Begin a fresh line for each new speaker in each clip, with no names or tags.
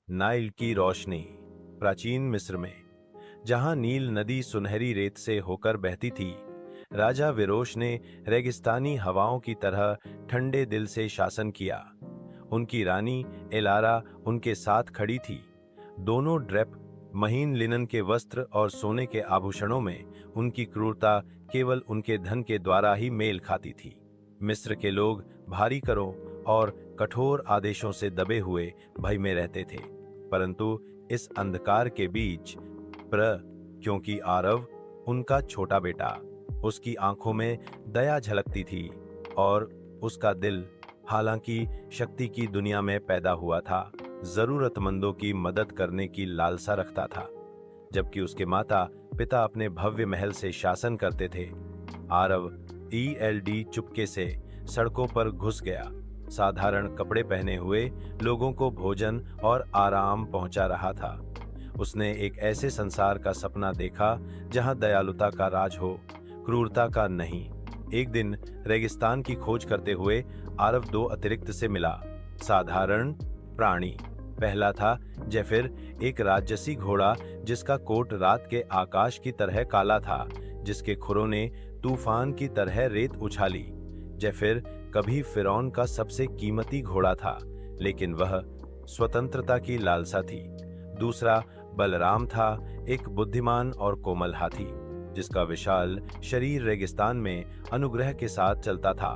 Nile की रोशनी। प्राचीन मिस्र में, जहां नील नदी सुनहरी रेत से होकर बहती थी, राजा विरोश ने रेगिस्तानी हवाओं की तरह ठंडे दिल से शासन किया। उनकी रानी एलारा उनके साथ खड़ी थी। दोनों ड्रेप, महीन लिनन के वस्त्र और सोने के आभूषणों में उनकी क्रूरता केवल उनके धन के द्वारा ही मेल खाती थी। मिस्र के लोग भारी करों और कठोर आदेशों से दबे हुए भय में रहते थे, परंतु इस अंधकार के बीच क्योंकि आरव, उनका छोटा बेटा, उसकी आंखों में दया झलकती थी और उसका दिल, हालांकि शक्ति की दुनिया में पैदा हुआ था, जरूरतमंदों की मदद करने की लालसा रखता था। जबकि उसके माता पिता अपने भव्य महल से शासन करते थे, आरव ईएलडी चुपके से सड़कों पर घुस गया, साधारण कपड़े पहने हुए लोगों को भोजन और आराम पहुंचा रहा था। उसने एक ऐसे संसार का सपना देखा जहां दयालुता का राज हो, क्रूरता का नहीं। एक दिन रेगिस्तान की खोज करते हुए आरव दो अतिरिक्त से मिला, साधारण प्राणी। पहला था जेफिर, एक राजसी घोड़ा जिसका कोट रात के आकाश की तरह काला था, जिसके खुरों ने तूफान की तरह रेत उछाली। जेफिर कभी फिरौन का सबसे कीमती घोड़ा था, लेकिन वह स्वतंत्रता की लालसा थी। दूसरा बलराम था, एक बुद्धिमान और कोमल हाथी, जिसका विशाल शरीर रेगिस्तान में अनुग्रह के साथ चलता था।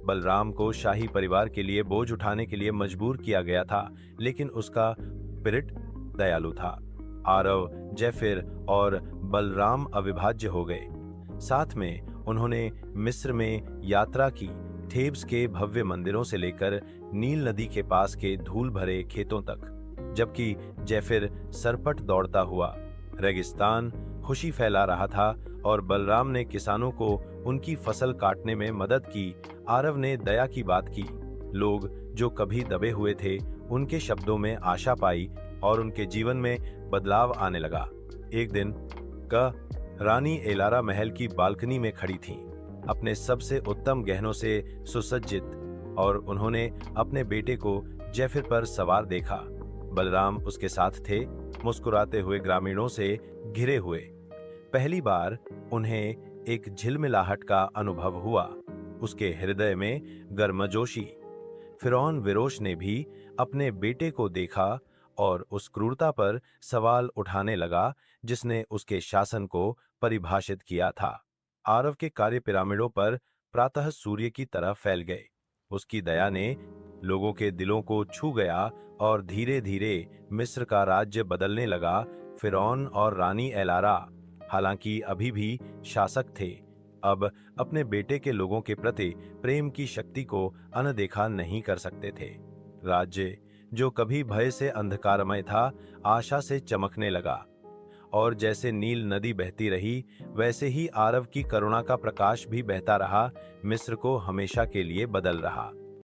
बलराम को शाही परिवार के लिए बोझ उठाने के लिए मजबूर किया गया था, लेकिन उसका स्पिरिट दयालु था। आरव, जेफिर और बलराम अविभाज्य हो गए। साथ में उन्होंने मिस्र में यात्रा की, थेब्स के भव्य मंदिरों से लेकर नील नदी के पास के धूल भरे खेतों तक। जबकि जेफिर सरपट दौड़ता हुआ रेगिस्तान खुशी फैला रहा था और बलराम ने किसानों को उनकी फसल काटने में मदद की, आरव ने दया की बात की। लोग जो कभी दबे हुए थे, उनके शब्दों में आशा पाई और उनके जीवन में बदलाव आने लगा। एक दिन रानी एलारा महल की बालकनी में खड़ी थीं, अपने सबसे उत्तम गहनों से सुसज्जित, और उन्होंने अपने बेटे को जेफिर पर सवार देखा। बलराम उसके साथ थे, मुस्कुराते हुए ग्रामीणों से घिरे हुए। पहली बार उन्हें एक झिलमिलाहट का अनुभव हुआ, उसके हृदय में गर्मजोशी। फिरौन विरोश ने भी अपने बेटे को देखा और उस क्रूरता पर सवाल उठाने लगा जिसने उसके शासन को परिभाषित किया था। आरव के कार्य पिरामिडों पर प्रातः सूर्य की तरह फैल गए। उसकी दया ने लोगों के दिलों को छू गया और धीरे धीरे मिस्र का राज्य बदलने लगा। फिरौन और रानी एलारा, हालांकि अभी भी शासक थे, अब अपने बेटे के लोगों के प्रति प्रेम की शक्ति को अनदेखा नहीं कर सकते थे। राज्य जो कभी भय से अंधकारमय था, आशा से चमकने लगा, और जैसे नील नदी बहती रही, वैसे ही आरव की करुणा का प्रकाश भी बहता रहा, मिस्र को हमेशा के लिए बदल रहा।